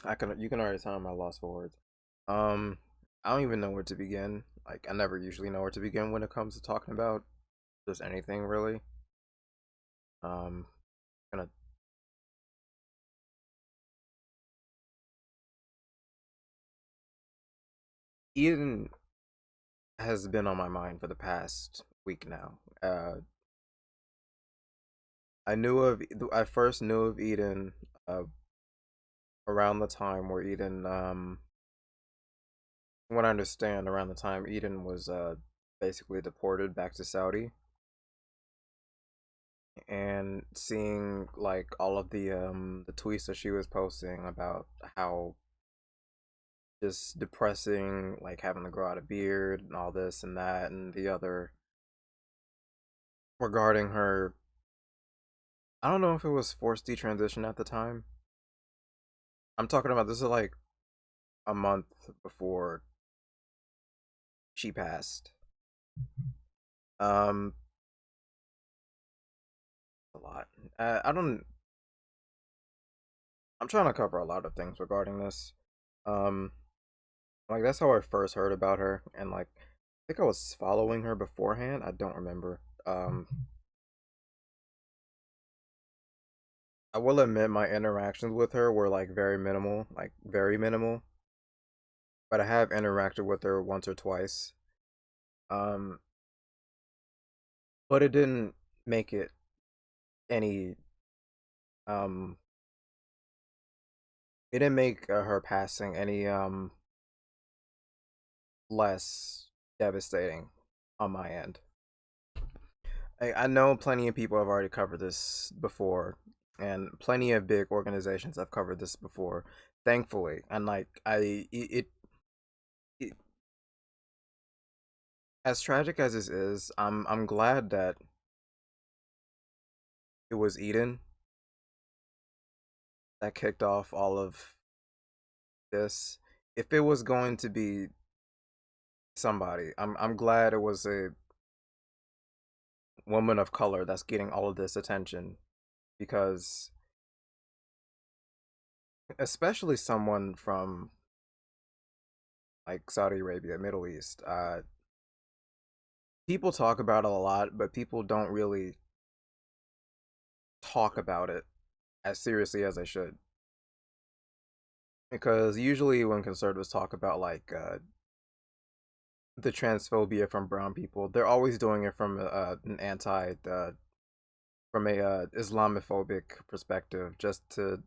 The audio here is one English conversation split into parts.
You can already tell I'm at loss for words. Um, I don't even know where to begin. Like, I never usually know where to begin when it comes to talking about just anything really. Um, gonna Eden has been on my mind for the past week now. I first knew of Eden uh around the time where what I understand, around the time Eden was basically deported back to Saudi, and seeing like all of the tweets that she was posting about how just depressing, like having to grow out a beard and all this and that and the other regarding her. I don't know if it was forced detransition at the time. I'm talking about this is like a month before she passed. Um, a lot. I don't. I'm trying to cover a lot of things regarding this. Um, like that's how I first heard about her, and like I think I was following her beforehand. I don't remember. I will admit my interactions with her were like very minimal, like very minimal. But I have interacted with her once or twice. Um, but it didn't make it any. Um, it didn't make her passing any less devastating on my end. I know plenty of people have already covered this before, and plenty of big organizations have covered this before. Thankfully, and like it as tragic as this is, I'm glad that it was Eden that kicked off all of this. If it was going to be somebody, I'm glad it was a woman of color that's getting all of this attention, because especially someone from like Saudi Arabia, Middle East, people talk about it a lot, but people don't really talk about it as seriously as they should. Because usually when conservatives talk about like the transphobia from brown people, they're always doing it from an anti from a Islamophobic perspective, just to,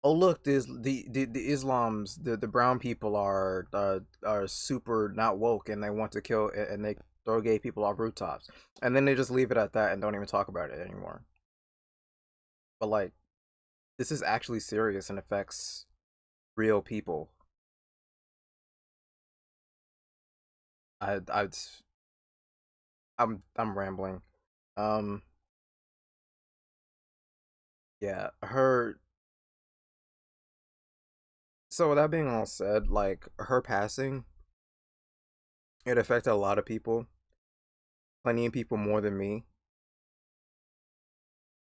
oh look, this the Islams, the brown people are super not woke and they want to kill, and they throw gay people off rooftops, and then they just leave it at that and don't even talk about it anymore. But like, this is actually serious and affects real people. I I'm rambling. Um, yeah, her. So with that being all said, like her passing, it affected a lot of people, plenty of people more than me.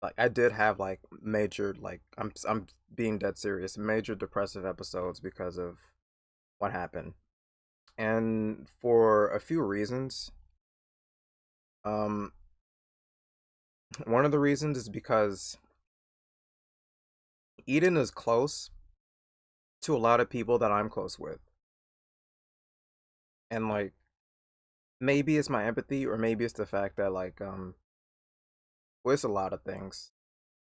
Like I did have like major, like I'm being dead serious, major depressive episodes because of what happened. And for a few reasons. Um one of the reasons is because Eden is close to a lot of people that I'm close with. And like maybe it's my empathy, or maybe it's the fact that like well, it's a lot of things.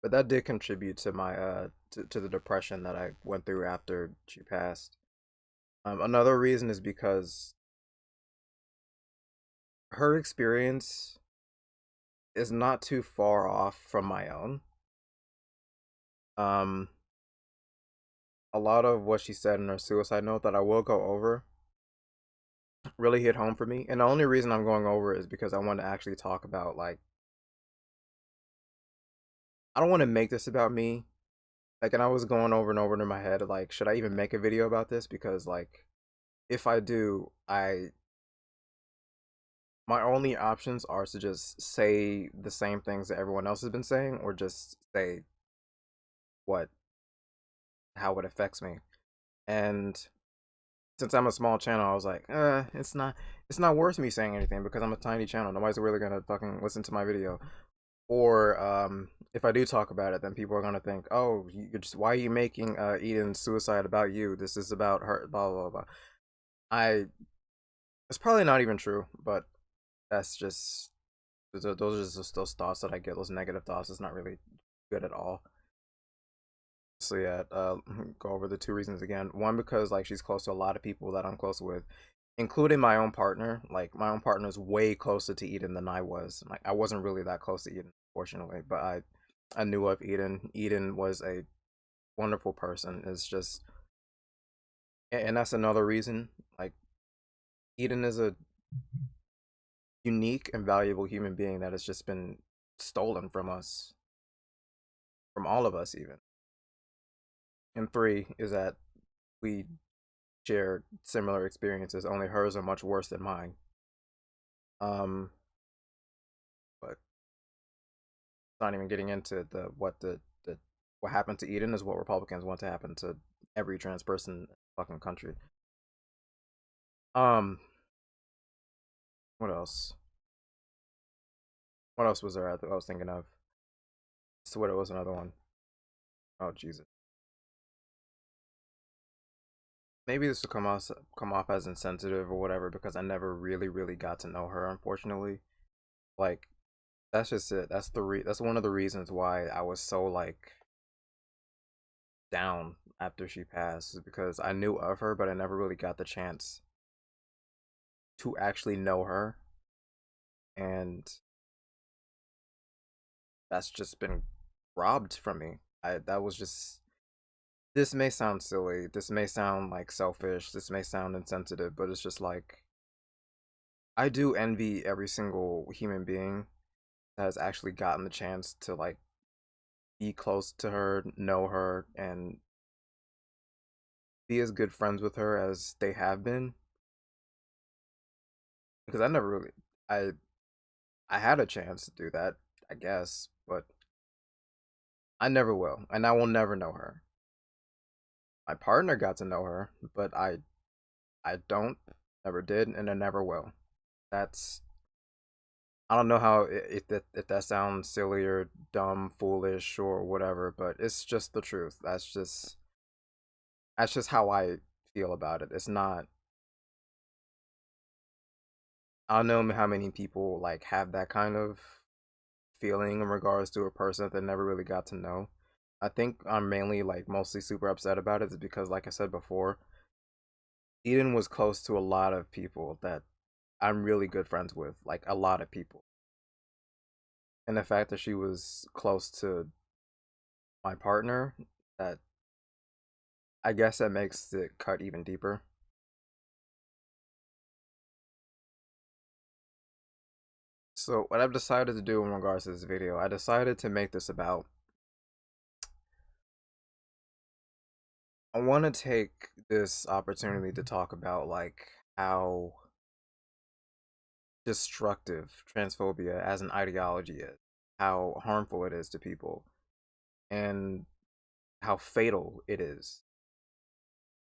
But that did contribute to my to the depression that I went through after she passed. Another reason is because her experience is not too far off from my own. Um, a lot of what she said in her suicide note that I will go over really hit home for me. And the only reason I'm going over it is because I want to actually talk about like, I don't want to make this about me. Like, and I was going over and over in my head like, should I even make a video about this? Because like, if I do, I my only options are to just say the same things that everyone else has been saying, or just say what how it affects me. And since I'm a small channel, I was like, it's not worth me saying anything because I'm a tiny channel. Nobody's really gonna fucking listen to my video. Or if I do talk about it, then people are gonna think, oh, you're just why are you making Eden's suicide about you? This is about her. Blah blah blah. I It's probably not even true, but that's just those are just those thoughts that I get. Those negative thoughts. It's not really good at all. So yeah, go over the two reasons again. One, because like she's close to a lot of people that I'm close with, including my own partner. Like my own partner is way closer to Eden than I was. Like I wasn't really that close to Eden, fortunately, but I knew of Eden. Eden was a wonderful person. It's just, and that's another reason. Like Eden is a unique and valuable human being that has just been stolen from us, from all of us, even. And three is that we share similar experiences, only hers are much worse than mine. Um, but not even getting into the what happened to Eden is what Republicans want to happen to every trans person in the fucking country. Um, what else? What else was there? I was thinking of. Twitter was another one. Oh Jesus. Maybe this will come off as insensitive or whatever because I never really got to know her, unfortunately. Like that's just it. That's one of the reasons why I was so like down after she passed, is because I knew of her, but I never really got the chance to actually know her, and that's just been robbed from me. I that was just This may sound silly, this may sound like selfish, this may sound insensitive, but it's just like I do envy every single human being that has actually gotten the chance to like be close to her, know her, and be as good friends with her as they have been. Because I never really, I I had a chance to do that, I guess, but I never will, and I will never know her. My partner got to know her, but I don't, never did, and I never will. That's I don't know how if that sounds silly or dumb, foolish or whatever, but it's just the truth. That's just how I feel about it. It's not. I don't know how many people like have that kind of feeling in regards to a person that they never really got to know. I think I'm mainly like mostly super upset about it is because, like I said before, Eden was close to a lot of people that I'm really good friends with, like a lot of people. And the fact that she was close to my partner, that I guess that makes it cut even deeper. So what I've decided to do in regards to this video, I decided to make this about I want to take this opportunity to talk about like how destructive transphobia as an ideology is, how harmful it is to people, and how fatal it is.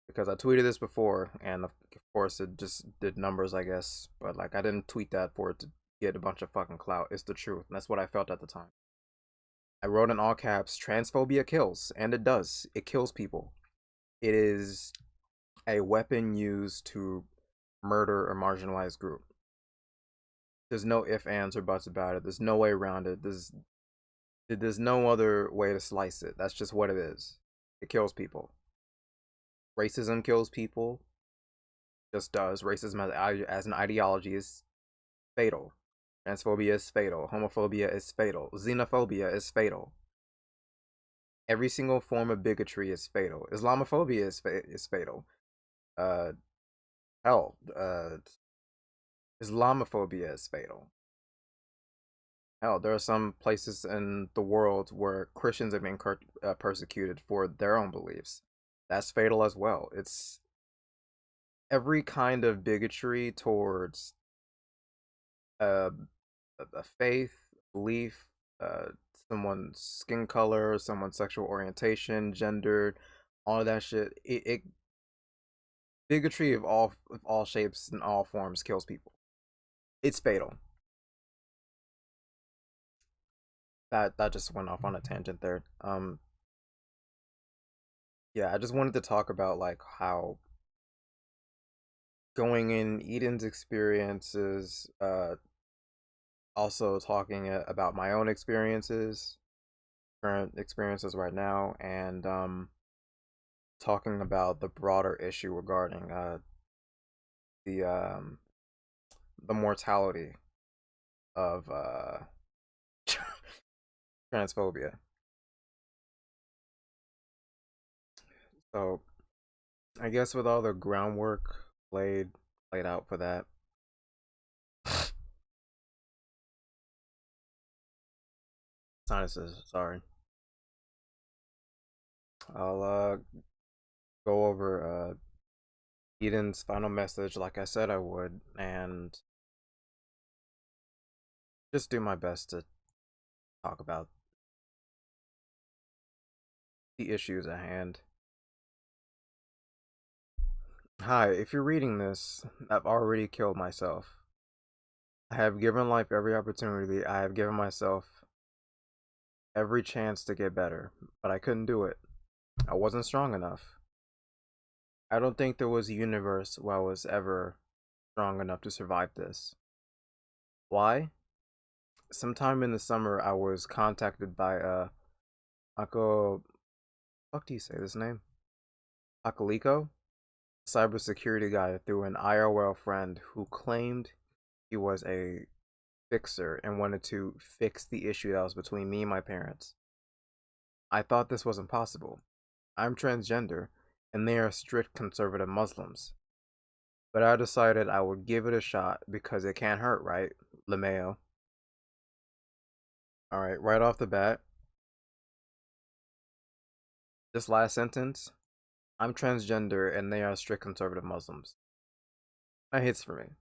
Because I tweeted this before, and of course it just did numbers, I guess. But like I didn't tweet that for it to get a bunch of fucking clout. It's the truth, and that's what I felt at the time. I wrote in all caps, transphobia kills, and it does. It kills people. It is a weapon used to murder a marginalized group. There's no ifs, ands, or buts about it. There's no way around it. There's no other way to slice it. That's just what it is. It kills people. Racism kills people. Just does. Racism as an ideology is fatal. Transphobia is fatal. Homophobia is fatal. Xenophobia is fatal. Every single form of bigotry is fatal. Islamophobia is fatal. Uh, hell, Islamophobia is fatal. Hell, there are some places in the world where Christians have been persecuted for their own beliefs. That's fatal as well. It's every kind of bigotry towards uh, a faith, belief, uh, someone's skin color, someone's sexual orientation, gender, all of that shit. It bigotry of all shapes and all forms kills people. It's fatal. That just went off on a tangent there. Yeah, I just wanted to talk about like how going in Eden's experiences, also talking about my own experiences, current experiences right now, and talking about the broader issue regarding the um the mortality of transphobia. So I guess with all the groundwork laid out for that, sinuses. Sorry, I'll go over Eden's final message like I said I would, and just do my best to talk about the issues at hand. Hi, if you're reading this, I've already killed myself. I have given life every opportunity. I have given myself every chance to get better, but I couldn't do it. I wasn't strong enough. I don't think there was a universe where I was ever strong enough to survive this. Why? Sometime in the summer, I was contacted by Ako. Fuck do you say this name? Akaliko, cybersecurity guy through an IRL friend who claimed he was a fixer and wanted to fix the issue that was between me and my parents. I thought this was impossible. I'm transgender, and they are strict conservative Muslims. But I decided I would give it a shot because it can't hurt, right? LeMayo. Alright, right off the bat, this last sentence, I'm transgender and they are strict conservative Muslims. That hits for me.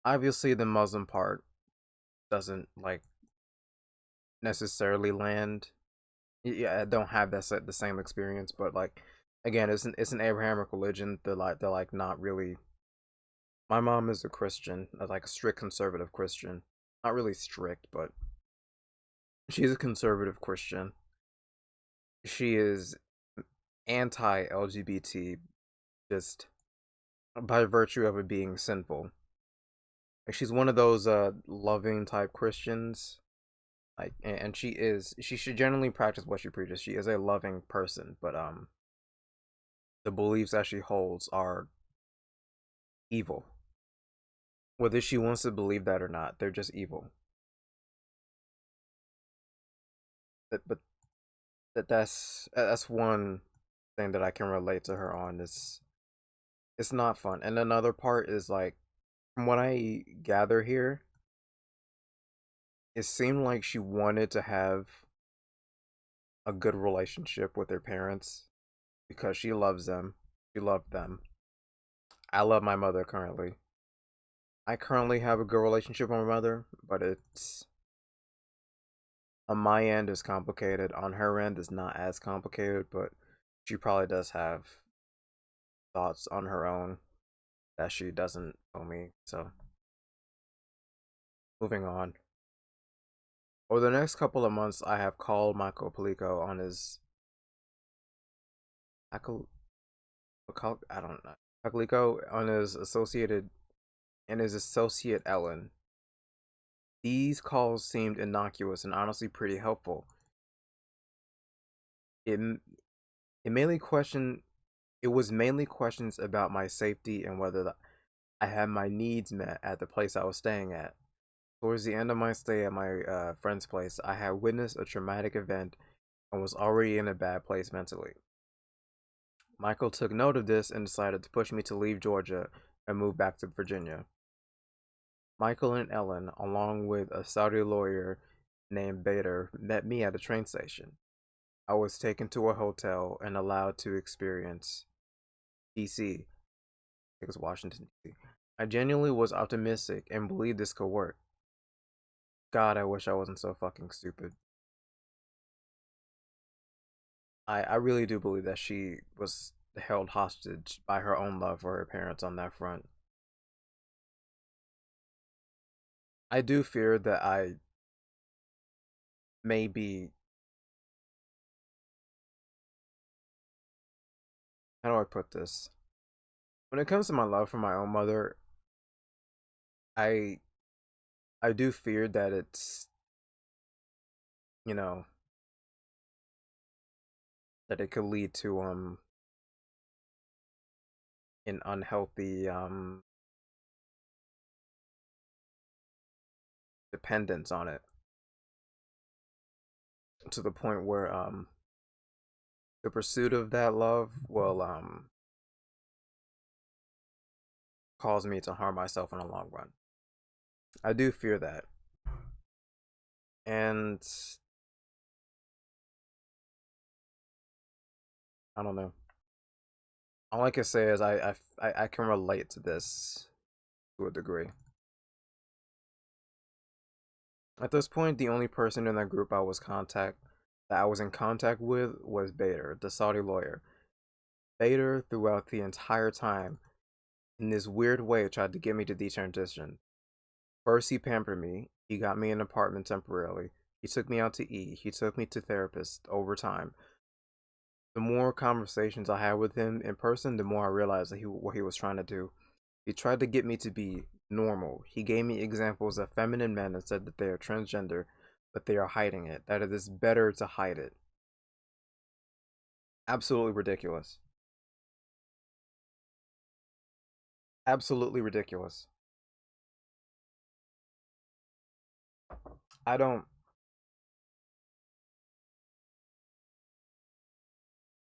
Obviously, the Muslim part doesn't like necessarily land. Yeah, I don't have the same experience, but like again, it's an Abrahamic religion. They're like not really. My mom is a Christian, like a strict conservative Christian. Not really strict, but she's a conservative Christian. She is anti LGBT just by virtue of it being sinful. Like she's one of those loving type Christians. Like and she should generally practice what she preaches. She is a loving person, but the beliefs that she holds are evil. Whether she wants to believe that or not, they're just evil. But that's one thing that I can relate to her on. Is it's not fun. And another part is like from what I gather here, it seemed like she wanted to have a good relationship with her parents because she loves them. She loved them. I love my mother currently. I currently have a good relationship with my mother, but it's on my end is complicated. On her end is not as complicated, but she probably does have thoughts on her own that she doesn't tell me. So moving on. Over the next couple of months, I have called Michael Palico on his Michael I don't know Palico on his associated and his associate Ellen. These calls seemed innocuous and honestly pretty helpful. It it mainly question it was mainly questions about my safety and whether I had my needs met at the place I was staying at. Towards the end of my stay at my friend's place, I had witnessed a traumatic event and was already in a bad place mentally. Michael took note of this and decided to push me to leave Georgia and move back to Virginia. Michael and Ellen, along with a Saudi lawyer named Bader, met me at a train station. I was taken to a hotel and allowed to experience DC. I think it was Washington, D.C. I genuinely was optimistic and believed this could work. God, I wish I wasn't so fucking stupid. I really do believe that she was held hostage by her own love for her parents on that front. I do fear that I may be, how do I put this? When it comes to my love for my own mother, I I do fear that it's, you know, that it could lead to an unhealthy dependence on it, to the point where the pursuit of that love will cause me to harm myself in the long run. I do fear that. And I don't know. All I can say is I can relate to this to a degree. At this point, the only person in that group I was in contact with was Bader, the Saudi lawyer. Bader, throughout the entire time, in this weird way, tried to get me to detransition. First, he pampered me. He got me an apartment temporarily. He took me out to eat. He took me to therapists over time. The more conversations I had with him in person, the more I realized that what he was trying to do. He tried to get me to be normal. He gave me examples of feminine men and said that they are transgender, but they are hiding it, that it is better to hide it. Absolutely ridiculous. Absolutely ridiculous. I don't.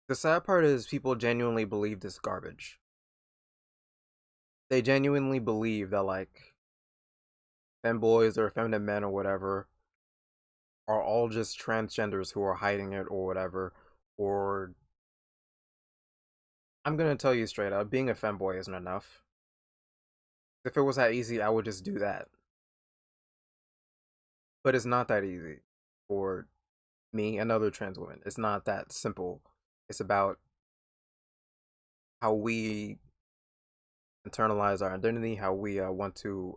The sad part is people genuinely believe this garbage. They genuinely believe that, like, femboys or feminine men or whatever are all just transgenders who are hiding it or whatever. Or, I'm gonna tell you straight up, being a femboy isn't enough. If it was that easy, I would just do that. But it's not that easy for me and other trans women. It's not that simple. It's about how we internalize our identity, how we want to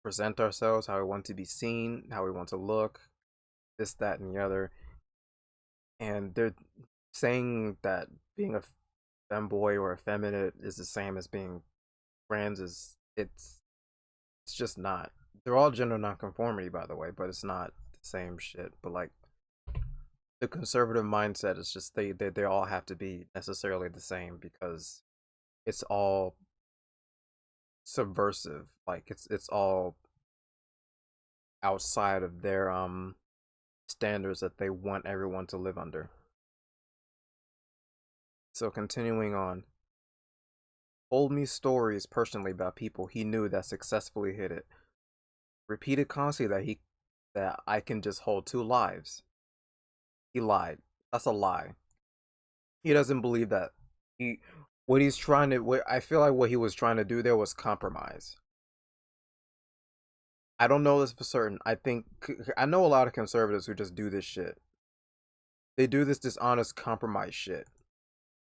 present ourselves, how we want to be seen, how we want to look, this, that, and the other. And they're saying that being a femboy or effeminate is the same as being trans. It's just not. They're all gender nonconformity, by the way, but it's not the same shit. But like, the conservative mindset is just they all have to be necessarily the same because it's all subversive. Like, it's all outside of their standards that they want everyone to live under. So continuing on, told me stories personally about people he knew that successfully hit it. Repeated constantly that I can just hold two lives. He lied. That's a lie. He doesn't believe that. He what he's trying to what I feel like what he was trying to do there was compromise. I don't know this for certain. I know a lot of conservatives who just do this shit. They do this dishonest compromise shit.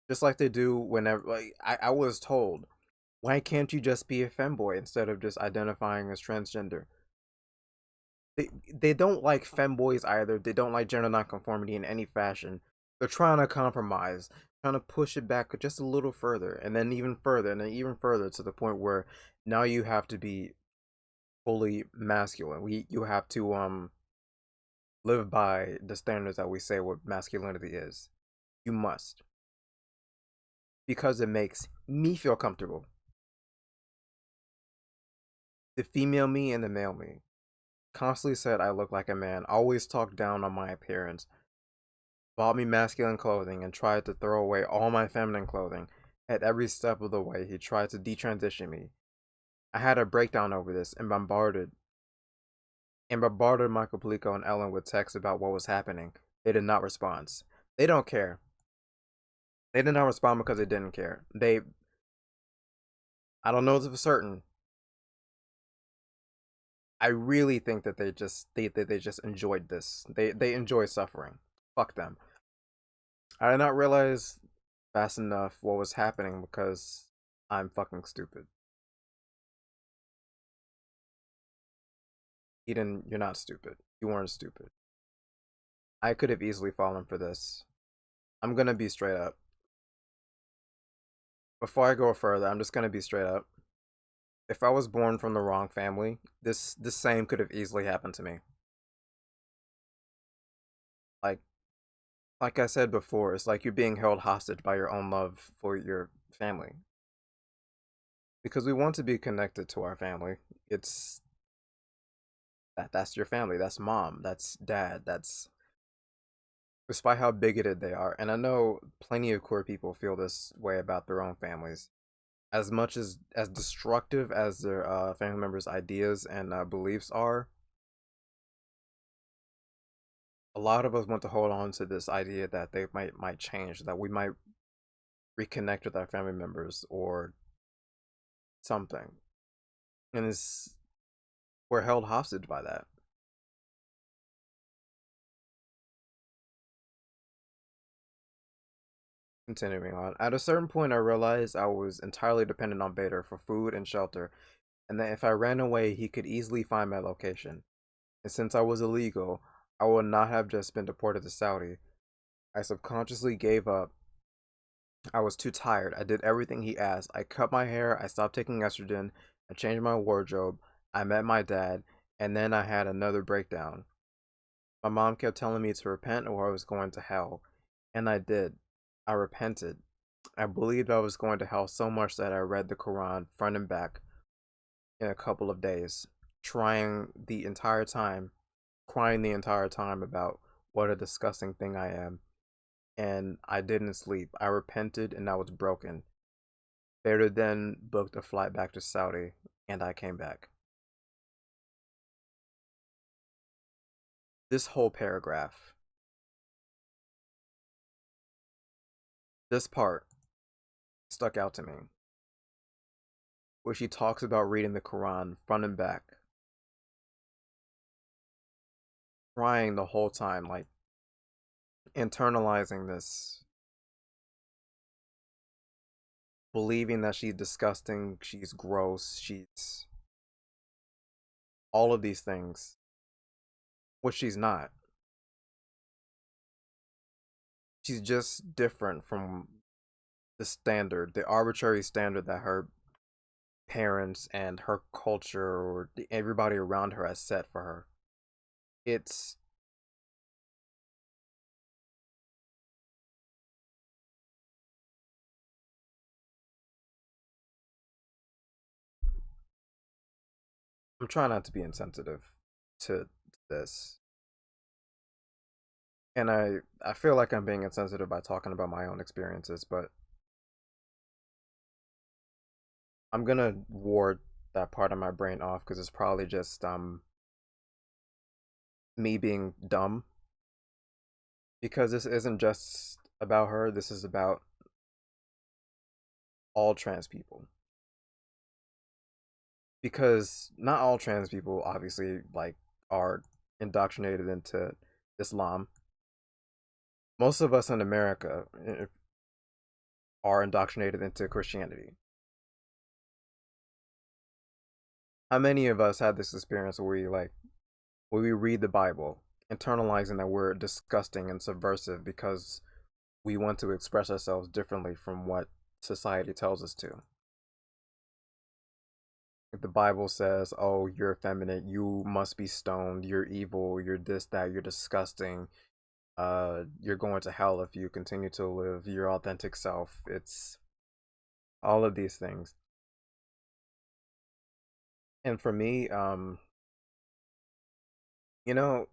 Just like they do whenever, like, I was told, why can't you just be a femboy instead of just identifying as transgender? They don't like femboys either. They don't like gender nonconformity in any fashion. They're trying to compromise, trying to push it back just a little further, and then even further, and then even further, to the point where now you have to be fully masculine. You have to live by the standards that we say what masculinity is. You must, because it makes me feel comfortable. The female me and the male me constantly said I look like a man, always talked down on my appearance, bought me masculine clothing, and tried to throw away all my feminine clothing. At every step of the way, he tried to detransition me. I had a breakdown over this and bombarded Michael Palico and Ellen with texts about what was happening. They did not respond. They don't care. They did not respond because they didn't care. I don't know this for certain. I really think that they just enjoyed this. They enjoy suffering. Fuck them. I did not realize fast enough what was happening because I'm fucking stupid. Eden, you're not stupid. You weren't stupid. I could have easily fallen for this. I'm gonna be straight up. Before I go further, I'm just gonna be straight up. If I was born from the wrong family, this same could have easily happened to me. Like like I said before, it's like you're being held hostage by your own love for your family. Because we want to be connected to our family. It's that's your family. That's mom. That's dad. That's despite how bigoted they are. And I know plenty of queer people feel this way about their own families. As much as destructive as their family members' ideas and beliefs are, a lot of us want to hold on to this idea that they might change, that we might reconnect with our family members or something, and it's we're held hostage by that. Continuing on, at a certain point, I realized I was entirely dependent on Vader for food and shelter, and that if I ran away, he could easily find my location. And since I was illegal, I would not have just been deported to Saudi. I subconsciously gave up. I was too tired. I did everything he asked. I cut my hair, I stopped taking estrogen, I changed my wardrobe, I met my dad, and then I had another breakdown. My mom kept telling me to repent or I was going to hell. And I did. I repented. I believed I was going to hell so much that I read the Quran front and back in a couple of days, trying the entire time, crying the entire time about what a disgusting thing I am. And I didn't sleep. I repented and I was broken. Vader then booked a flight back to Saudi, and I came back. This whole paragraph, this part, stuck out to me, where she talks about reading the Quran front and back, crying the whole time, like internalizing this, believing that she's disgusting, she's gross, she's all of these things, which she's not. She's just different from the standard, the arbitrary standard that her parents and her culture or everybody around her has set for her. It's I'm trying not to be insensitive to this. And I feel like I'm being insensitive by talking about my own experiences, but I'm gonna ward that part of my brain off because it's probably just me being dumb. Because this isn't just about her, this is about all trans people. Because not all trans people obviously like are indoctrinated into Islam. Most of us in America are indoctrinated into Christianity. How many of us had this experience where we read the Bible, internalizing that we're disgusting and subversive because we want to express ourselves differently from what society tells us to. If the Bible says, "Oh, you're effeminate, you must be stoned, you're evil, you're this, that, you're disgusting, you're going to hell if you continue to live your authentic self." It's all of these things. And for me,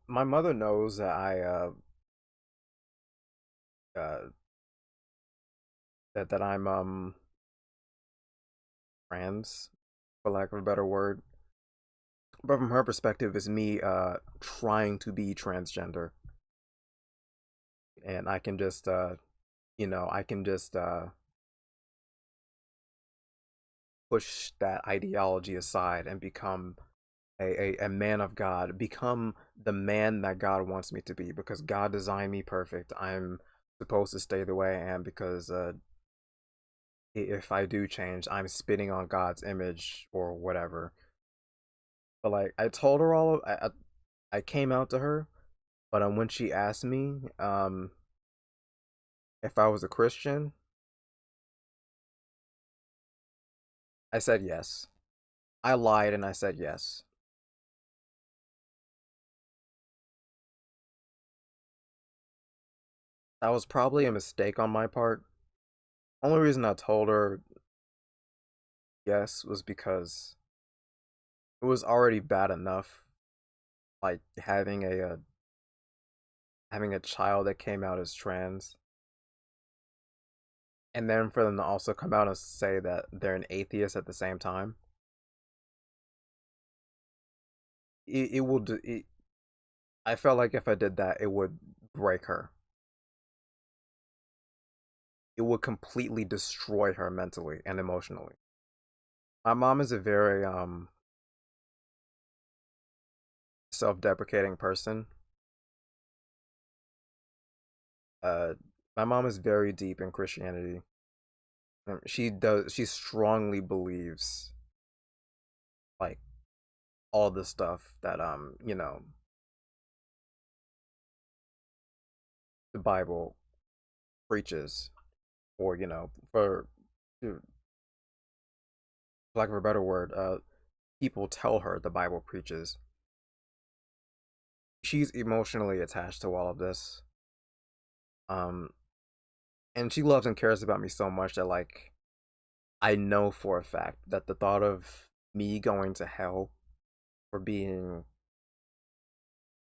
my mother knows that uh that I'm trans, for lack of a better word. But from her perspective, it's me trying to be transgender, and I can just I can just push that ideology aside and become a man of God, become the man that God wants me to be because God designed me perfect. I'm supposed to stay the way I am because if I do change, I'm spitting on God's image or whatever. But like I told her I came out to her, but when she asked me if I was a Christian, I said yes. I lied and I said yes. That was probably a mistake on my part. Only reason I told her yes was because it was already bad enough, like having a child that came out as trans, and then for them to also come out and say that they're an atheist at the same time. It will. I felt like if I did that, it would break her. It would completely destroy her mentally and emotionally. My mom is a very self-deprecating person. Uh, my mom is very deep in Christianity. She strongly believes like all the stuff that the Bible preaches, or for lack of a better word, people tell her the Bible preaches. She's emotionally attached to all of this. Um, and she loves and cares about me so much that like I know for a fact that the thought of me going to hell for being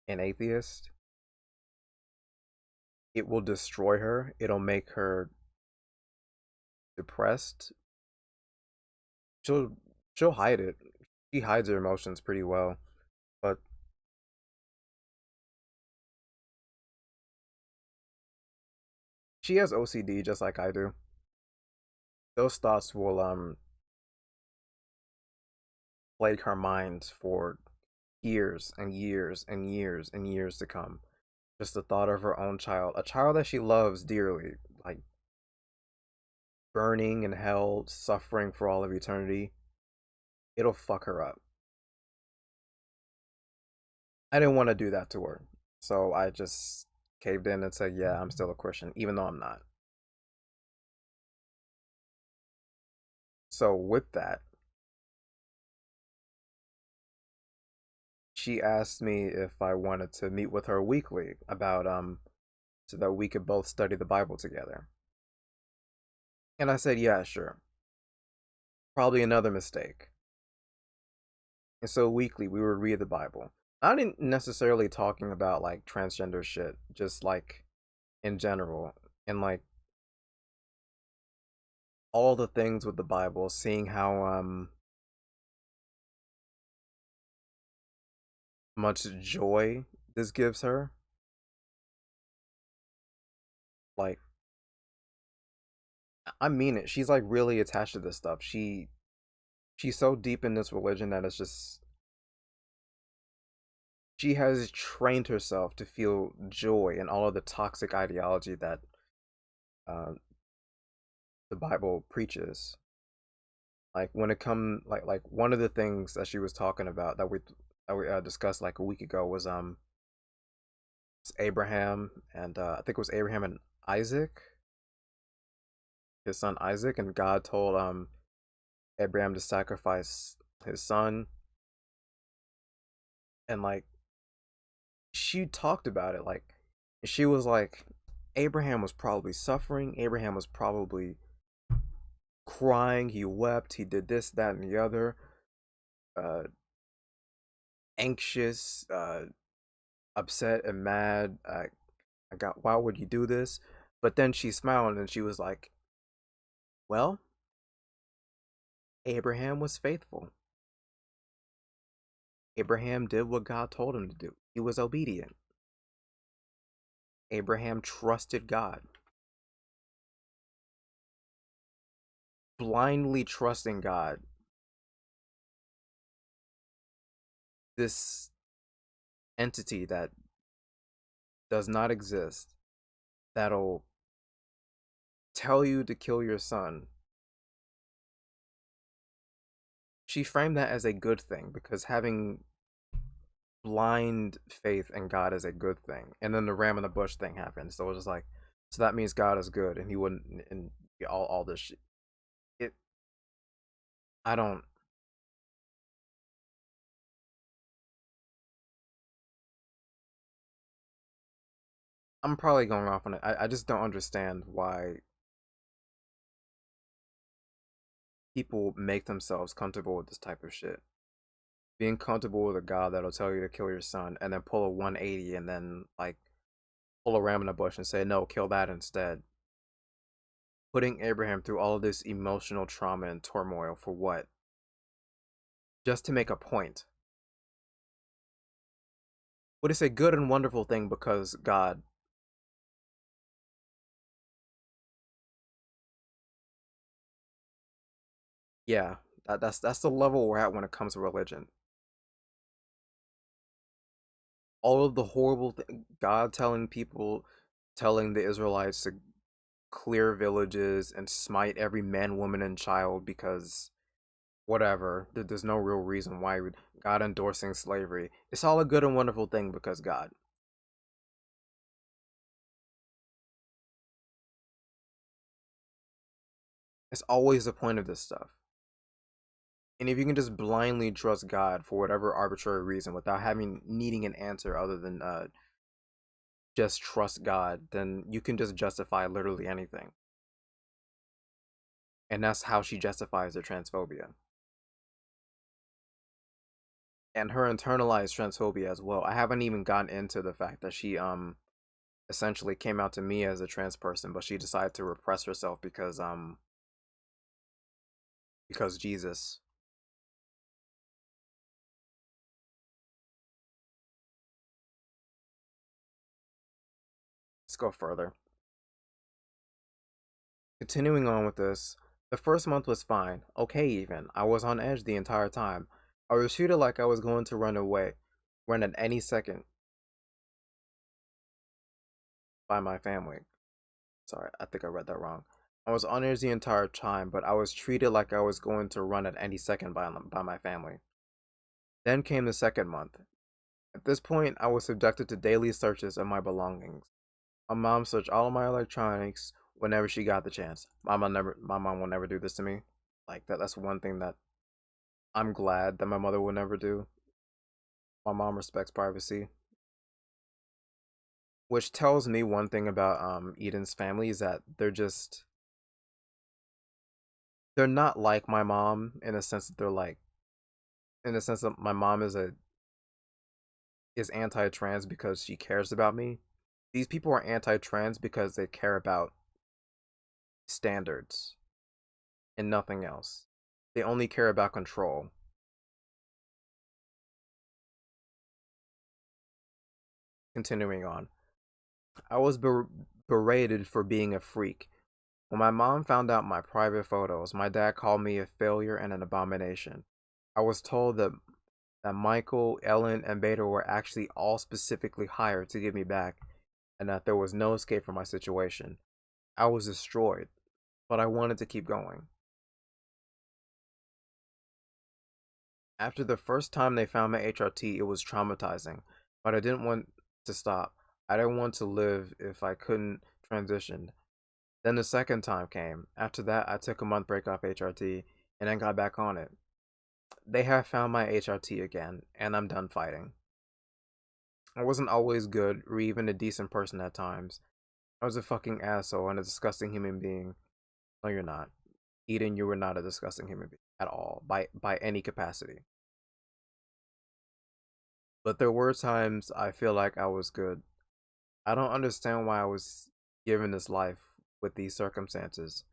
an atheist, it will destroy her. It'll make her depressed. She'll she'll hide it. She hides her emotions pretty well, but she has OCD just like I do. Those thoughts will plague her mind for years and years and years and years to come. Just the thought of her own child, a child that she loves dearly, like burning in hell, suffering for all of eternity, it'll fuck her up. I didn't want to do that to her. So I just caved in and said, yeah, I'm still a Christian, even though I'm not. So with that, she asked me if I wanted to meet with her weekly about so that we could both study the Bible together. And I said, yeah, sure. Probably another mistake. And so weekly we would read the Bible. I didn't necessarily talking about like transgender shit, just like in general. And like all the things with the Bible, seeing how much joy this gives her. Like I mean it. She's like really attached to this stuff. She's so deep in this religion that it's just she has trained herself to feel joy in all of the toxic ideology that uh, the Bible preaches. Like when it come like one of the things that she was talking about that we discussed like a week ago was Abraham and I think it was Abraham and Isaac, his son Isaac, and God told Abraham to sacrifice his son, and like she talked about it like she was like Abraham was probably suffering, Abraham was probably crying, he wept, he did this, that, and the other, uh anxious, upset and mad. I got, why would you do this? But then she smiled and she was like, well, Abraham was faithful. Abraham did what God told him to do. He was obedient. Abraham trusted God. Blindly trusting God. This entity that does not exist, that'll tell you to kill your son, she framed that as a good thing because having blind faith in God is a good thing. And then the ram in the bush thing happened. So it was just like, so that means God is good and he wouldn't, and all this shit. It, I don't, I'm probably going off on it. I just don't understand why people make themselves comfortable with this type of shit. Being comfortable with a God that'll tell you to kill your son and then pull a 180 and then like pull a ram in the bush and say, no, kill that instead. Putting Abraham through all of this emotional trauma and turmoil for what? Just to make a point. But it's a good and wonderful thing because God, yeah, that's the level we're at when it comes to religion. All of the horrible God telling people, telling the Israelites to clear villages and smite every man, woman, and child because whatever. There's no real reason why God endorsing slavery. It's all a good and wonderful thing because God. It's always the point of this stuff. And if you can just blindly trust God for whatever arbitrary reason without having needing an answer other than just trust God, then you can just justify literally anything. And that's how she justifies her transphobia. And her internalized transphobia as well. I haven't even gotten into the fact that she essentially came out to me as a trans person, but she decided to repress herself because Jesus. Let's go further. Continuing on with this, the first month was fine, okay even. I was on edge the entire time. I was treated like I was going to run away, run at any second by my family. Sorry, I think I read that wrong. I was on edge the entire time, but I was treated like I was going to run at any second by my family. Then came the second month. At this point, I was subjected to daily searches of my belongings. My mom searched all of my electronics whenever she got the chance. My mom will never do this to me. Like that's one thing that I'm glad that my mother will never do. My mom respects privacy, which tells me one thing about Eden's family is that they're not like my mom in a sense that they're like in the sense that my mom is anti-trans because she cares about me. These people are anti-trans because they care about standards and nothing else. They only care about control. Continuing on, I was berated for being a freak. When my mom found out my private photos, my dad called me a failure and an abomination. I was told that Michael, Ellen, and Beta were actually all specifically hired to get me back, and that there was no escape from my situation. I was destroyed, but I wanted to keep going. After the first time they found my HRT, it was traumatizing, but I didn't want to stop. I didn't want to live if I couldn't transition. Then the second time came. After that, I took a month break off HRT and then got back on it. They have found my HRT again, and I'm done fighting. I wasn't always good or even a decent person at times. I was a fucking asshole and a disgusting human being. No, you're not. Eden, you were not a disgusting human being at all, by any capacity. But there were times I feel like I was good. I don't understand why I was given this life with these circumstances.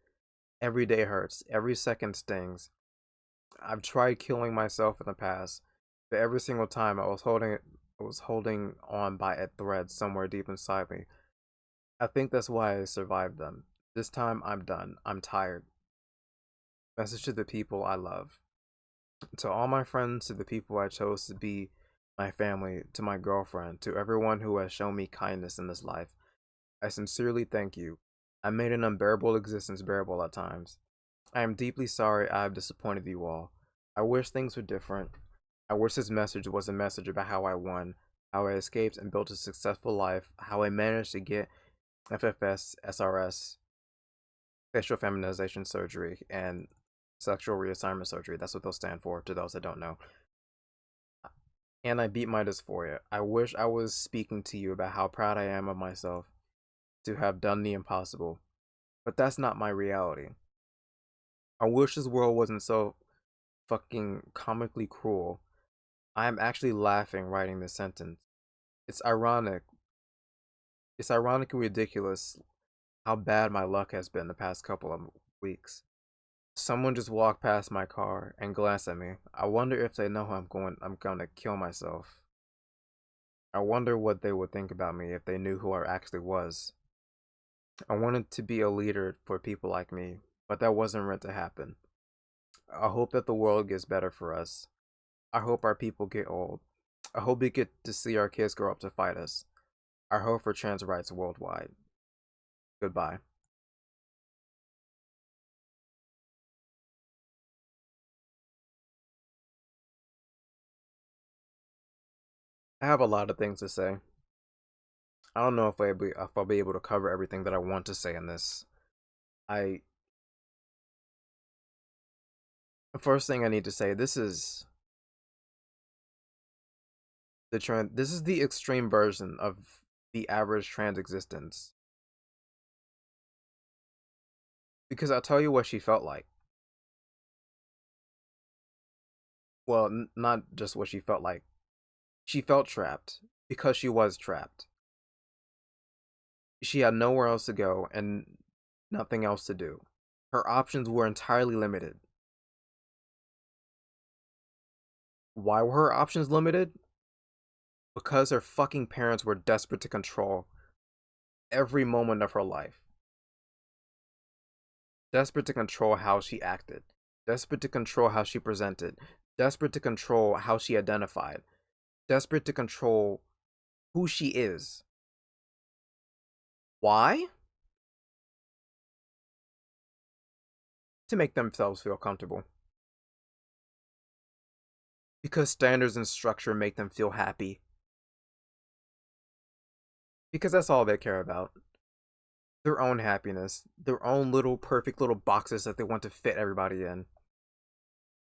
Every day hurts, every second stings. I've tried killing myself in the past, but every single time I was holding on by a thread somewhere deep inside me. I think that's why I survived them. This time I'm done. I'm tired. Message to the people I love. To all my friends, to the people I chose to be my family, to my girlfriend, to everyone who has shown me kindness in this life. I sincerely thank you. I made an unbearable existence bearable at times. I am deeply sorry I have disappointed you all. I wish things were different. I wish this message was a message about how I won, how I escaped and built a successful life, how I managed to get FFS, SRS, facial feminization surgery, and sexual reassignment surgery. That's what they'll stand for, to those that don't know. And I beat my dysphoria. I wish I was speaking to you about how proud I am of myself to have done the impossible. But that's not my reality. I wish this world wasn't so fucking comically cruel. I am actually laughing writing this sentence. It's ironic. It's ironically ridiculous how bad my luck has been the past couple of weeks. Someone just walked past my car and glanced at me. I wonder if they know I'm going to kill myself. I wonder what they would think about me if they knew who I actually was. I wanted to be a leader for people like me, but that wasn't meant to happen. I hope that the world gets better for us. I hope our people get old. I hope we get to see our kids grow up to fight us. I hope for trans rights worldwide. Goodbye. I have a lot of things to say. I don't know if I'll be able to cover everything that I want to say in this. I The first thing I need to say, this is the extreme version of the average trans existence. Because I'll tell you what she felt like. Well, not just what she felt like. She felt trapped because she was trapped. She had nowhere else to go and nothing else to do. Her options were entirely limited. Why were her options limited? Because her fucking parents were desperate to control every moment of her life. Desperate to control how she acted. Desperate to control how she presented. Desperate to control how she identified. Desperate to control who she is. Why? To make themselves feel comfortable. Because standards and structure make them feel happy. Because that's all they care about. Their own happiness. Their own little perfect little boxes that they want to fit everybody in.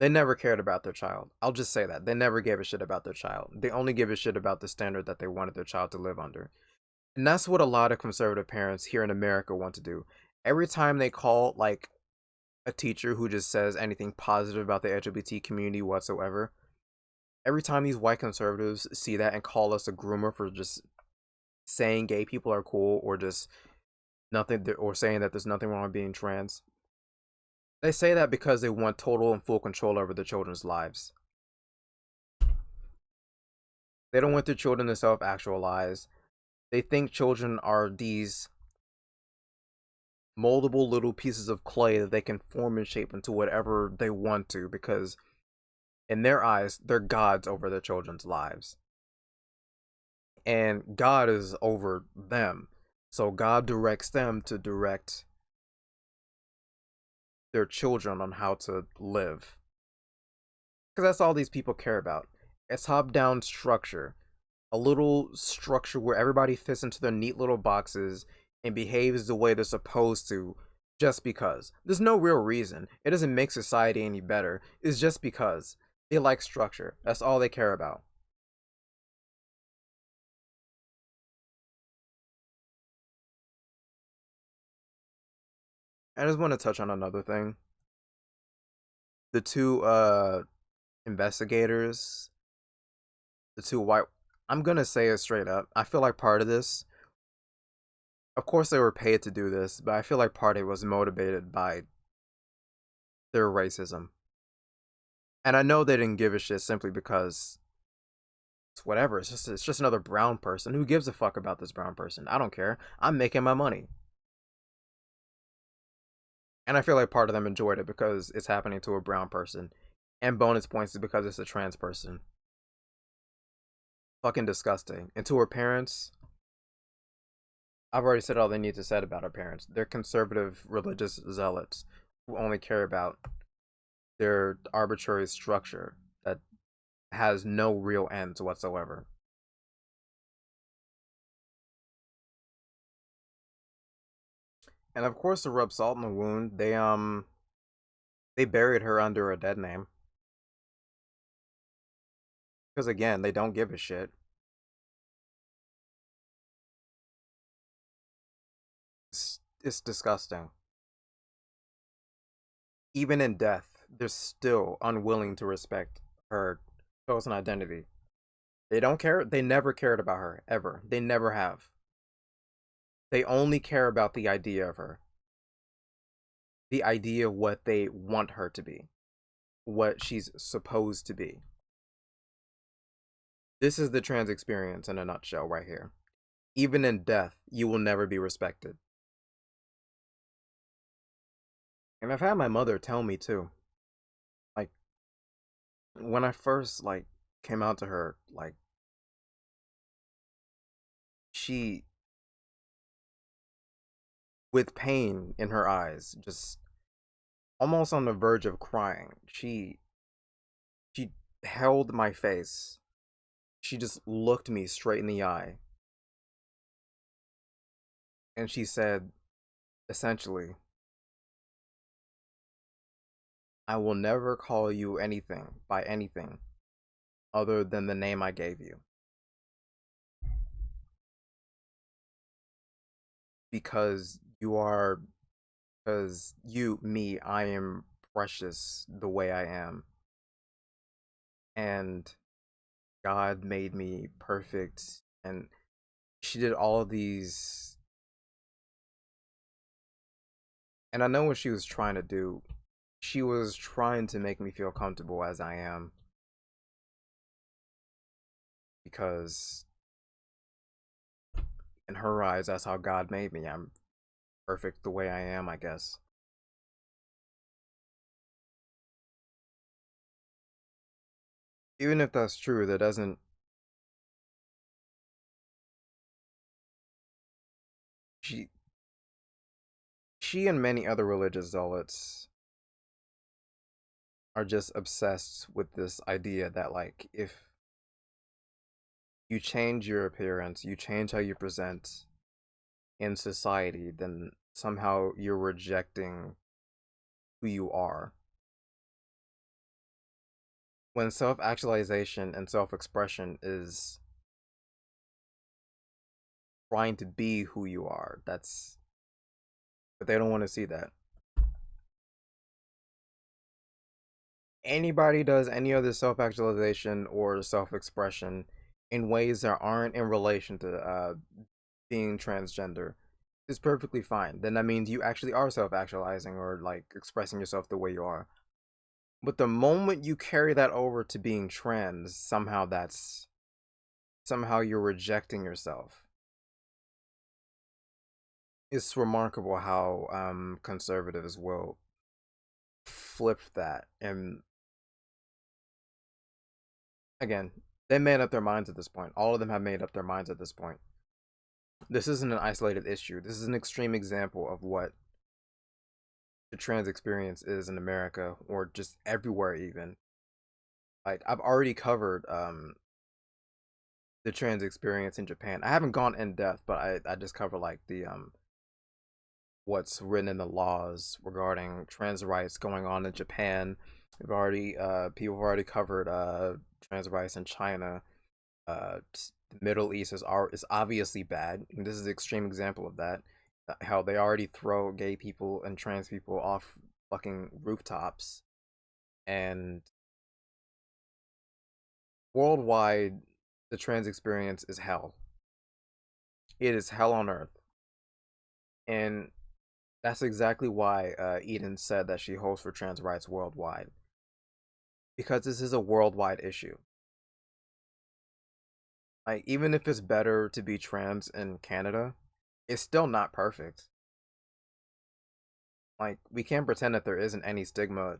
They never cared about their child. I'll just say that. They never gave a shit about their child. They only give a shit about the standard that they wanted their child to live under. And that's what a lot of conservative parents here in America want to do. Every time they call like a teacher who just says anything positive about the LGBT community whatsoever, every time these white conservatives see that and call us a groomer for just saying gay people are cool or just nothing or saying that there's nothing wrong with being trans, they say that because they want total and full control over their children's lives. They don't want their children to self-actualize. They think children are these moldable little pieces of clay that they can form and shape into whatever they want to because in their eyes they're gods over their children's lives and God is over them, so God directs them to direct their children on how to live because that's all these people care about. It's top down structure, a little structure where everybody fits into their neat little boxes and behaves the way they're supposed to just because. There's no real reason. It doesn't make society any better. It's just because. They like structure. That's all they care about. I just want to touch on another thing. The two investigators, the two white I'm gonna say it straight up. I feel like part of this, of course they were paid to do this, but I feel like part of it was motivated by their racism. And I know they didn't give a shit simply because it's whatever. It's just another brown person. Who gives a fuck about this brown person? I don't care. I'm making my money. And I feel like part of them enjoyed it because it's happening to a brown person. And bonus points is because it's a trans person. Fucking disgusting. And to her parents, I've already said all they need to say about our parents. They're conservative religious zealots who only care about their arbitrary structure that has no real ends whatsoever. And of course, to rub salt in the wound, they buried her under a dead name because again, they don't give a shit. It's disgusting. Even in death, they're still unwilling to respect her chosen identity. They don't care. They never cared about her ever. They never have. They only care about the idea of her, the idea of what they want her to be, what she's supposed to be. This is the trans experience in a nutshell, right here. Even in death, you will never be respected. And I've had my mother tell me too. Like when I first came out to her, she with pain in her eyes, just almost on the verge of crying. She held my face. She just looked me straight in the eye and she said essentially, I will never call you anything by anything other than the name I gave you. Because you are, because you, me, I am precious the way I am. And God made me perfect. And she did all of these. And I know what she was trying to do. She was trying to make me feel comfortable as I am. Because in her eyes, that's how God made me. I'm perfect the way I am, I guess. Even if that's true, that doesn't. She, she and many other religious zealots are just obsessed with this idea that, like, if you change your appearance, you change how you present in society, then somehow you're rejecting who you are. When self actualization and self expression is trying to be who you are, that's. But they don't want to see that. Anybody does any other self actualization or self expression in ways that aren't in relation to being transgender is perfectly fine. Then that means you actually are self actualizing or like expressing yourself the way you are. But the moment you carry that over to being trans, somehow you're rejecting yourself. It's remarkable how conservatives will flip that. And again, they made up their minds at this point. All of them have made up their minds at this point. This isn't an isolated issue. This is an extreme example of what the trans experience is in America or just everywhere even. Like I've already covered the trans experience in Japan. I haven't gone in depth, but I just cover like the what's written in the laws regarding trans rights going on in Japan. We've already people have already covered trans rights in China. The Middle East is obviously bad. And this is an extreme example of that. How they already throw gay people and trans people off fucking rooftops, and worldwide, the trans experience is hell. It is hell on earth, and that's exactly why Eden said that she holds for trans rights worldwide, because this is a worldwide issue. Like even if it's better to be trans in Canada, it's still not perfect. Like we can't pretend that there isn't any stigma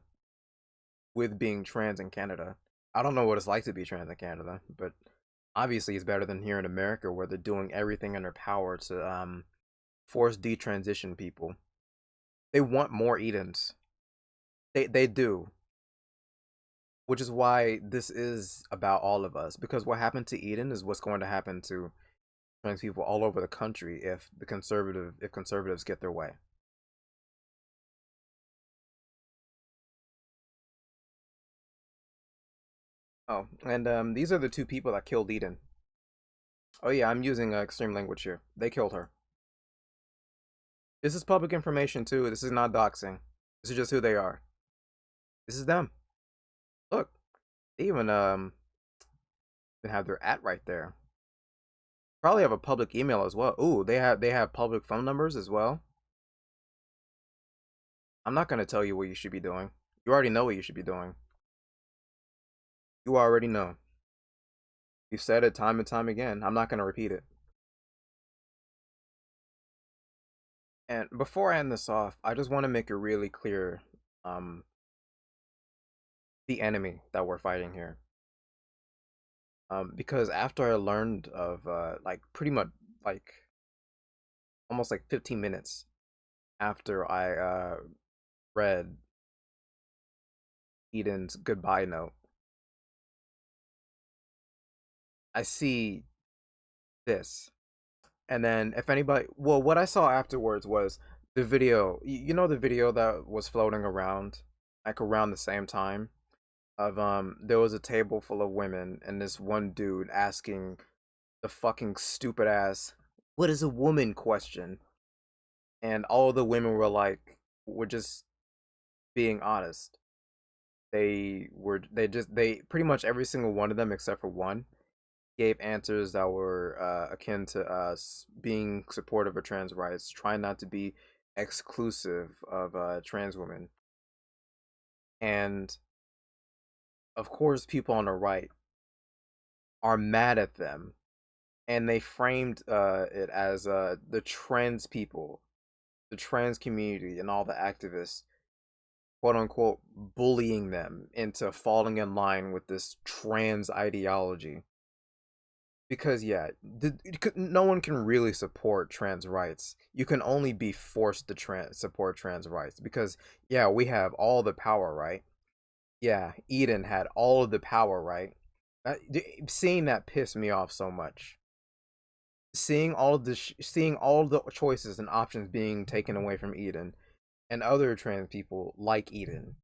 with being trans in Canada. I don't know what it's like to be trans in Canada, but obviously it's better than here in America where they're doing everything in their power to force detransition people. They want more Edens. They do, which is why this is about all of us. Because what happened to Eden is what's going to happen to trans people all over the country if conservatives get their way. Oh, and these are the two people that killed Eden. Oh yeah, I'm using extreme language here. They killed her. This is public information too. This is not doxing. This is just who they are. This is them. Look, they even have their at right there. Probably have a public email as well. Ooh, they have public phone numbers as well. I'm not gonna tell you what you should be doing. You already know what you should be doing. You already know. You said it time and time again. I'm not gonna repeat it. And before I end this off, I just want to make it really clear, um, the enemy that we're fighting here. Because after I learned of like pretty much like almost like 15 minutes after I read Eden's goodbye note, I see this. And then if anybody, well, what I saw afterwards was the video. You know the video that was floating around like around the same time of there was a table full of women and this one dude asking the fucking stupid ass what is a woman question, and all the women were just being honest. They pretty much every single one of them except for one gave answers that were akin to us being supportive of trans rights, trying not to be exclusive of trans women. And of course, people on the right are mad at them, and they framed it as the trans people, the trans community, and all the activists, quote unquote, bullying them into falling in line with this trans ideology. Because yeah, no one can really support trans rights. You can only be forced to support trans rights because yeah, we have all the power, right? Yeah, Eden had all of the power, right? Seeing that pissed me off so much. Seeing all the choices and options being taken away from Eden and other trans people like Eden,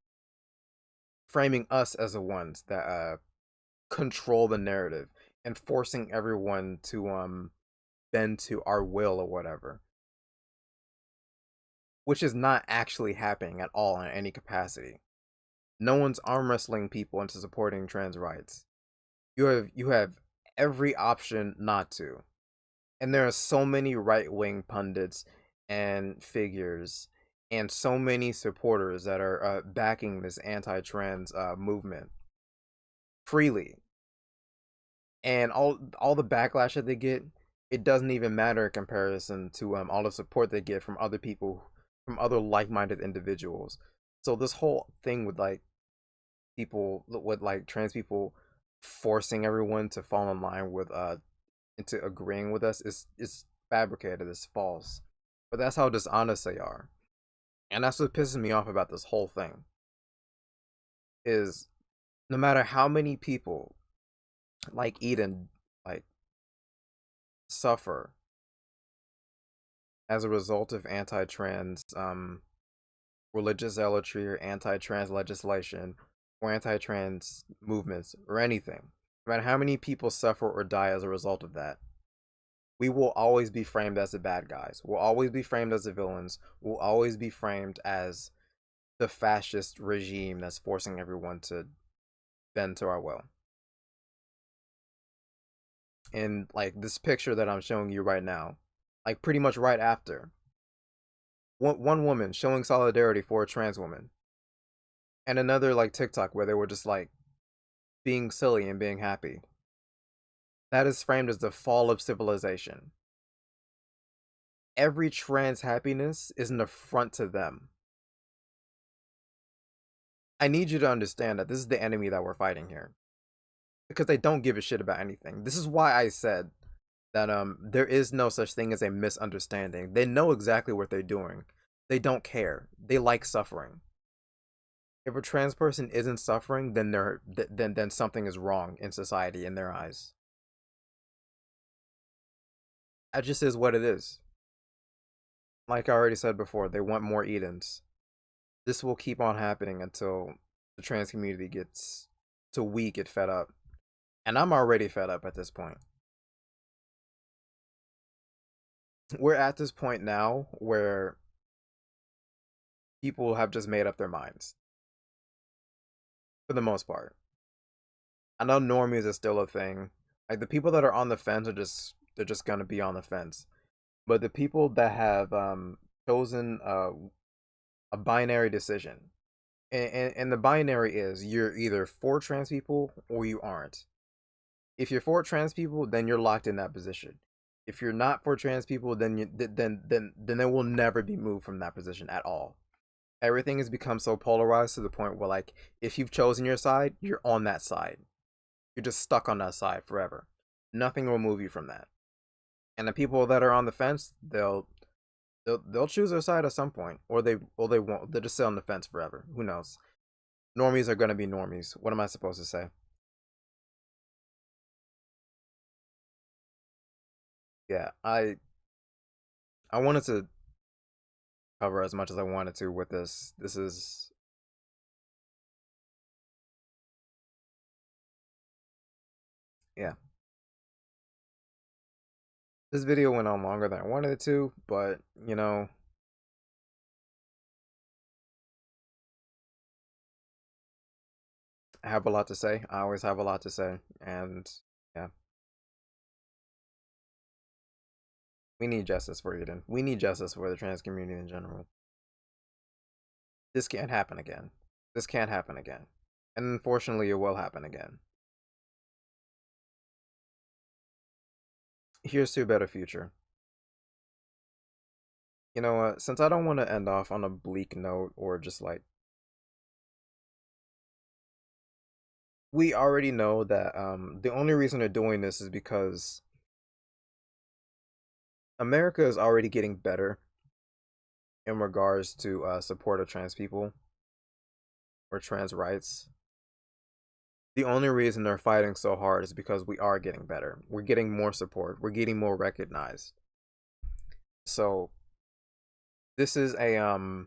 framing us as the ones that control the narrative and forcing everyone to bend to our will or whatever, which is not actually happening at all in any capacity. No one's arm wrestling people into supporting trans rights. You have every option not to. And there are so many right-wing pundits and figures and so many supporters that are backing this anti-trans movement freely, and all the backlash that they get, it doesn't even matter in comparison to all the support they get from other people, from other like-minded individuals. So this whole thing with like people with like trans people forcing everyone to fall in line with into agreeing with us is fabricated, it's false. But that's how dishonest they are. And that's what pisses me off about this whole thing. Is no matter how many people like Eden like suffer as a result of anti-trans religious zealotry or anti-trans legislation or anti-trans movements or anything, no matter how many people suffer or die as a result of that, we will always be framed as the bad guys. We'll always be framed as the villains. We'll always be framed as the fascist regime that's forcing everyone to bend to our will. And like this picture that I'm showing you right now, like pretty much right after, one woman showing solidarity for a trans woman, and another like TikTok where they were just like being silly and being happy. That is framed as the fall of civilization. Every trans happiness is an affront to them. I need you to understand that this is the enemy that we're fighting here. Because they don't give a shit about anything. This is why I said that there is no such thing as a misunderstanding. They know exactly what they're doing. They don't care. They like suffering. If a trans person isn't suffering, then then something is wrong in society in their eyes. That just is what it is. Like I already said before, they want more Edens. This will keep on happening until the trans community gets to we get fed up. And I'm already fed up at this point. We're at this point now where people have just made up their minds for the most part. I know normies is still a thing. Like the people that are on the fence are just they're just gonna be on the fence. But the people that have chosen a binary decision, and the binary is you're either for trans people or you aren't. If you're for trans people, then you're locked in that position. If you're not for trans people, then they will never be moved from that position at all. Everything has become so polarized to the point where like if you've chosen your side, you're on that side. You're just stuck on that side forever. Nothing will move you from that. And the people that are on the fence, they'll choose their side at some point, or they won't. They'll just sit on the fence forever. Who knows? Normies are gonna be normies. What am I supposed to say? Yeah, I wanted to cover as much as I wanted to with this. This is yeah. This video went on longer than I wanted it to, but you know, I have a lot to say. I always have a lot to say, and yeah, we need justice for Eden. We need justice for the trans community in general. This can't happen again. This can't happen again. And unfortunately, it will happen again. Here's to a better future. You know what? Since I don't want to end off on a bleak note or just like we already know that the only reason they're doing this is because America is already getting better in regards to support of trans people or trans rights. The only reason they're fighting so hard is because we are getting better. We're getting more support. We're getting more recognized. So this is a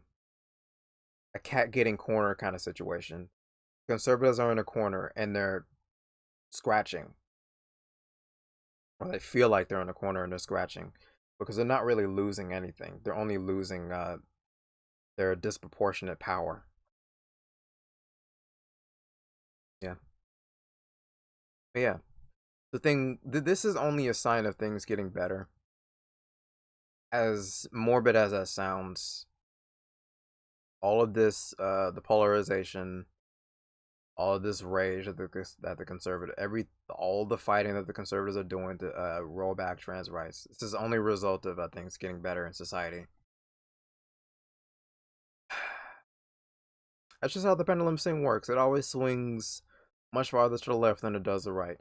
cat getting corner kind of situation. Conservatives are in a corner and they're scratching, or they feel like they're in a corner and they're scratching because they're not really losing anything. They're only losing their disproportionate power. Yeah. But yeah. This is only a sign of things getting better. As morbid as that sounds, all of this, the polarization, all of this rage that the conservative, all the fighting that the conservatives are doing to roll back trans rights, this is only a result of things getting better in society. That's just how the pendulum swing works. It always swings much farther to the left than it does the right.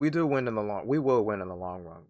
We do win in the long. We will win in the long run.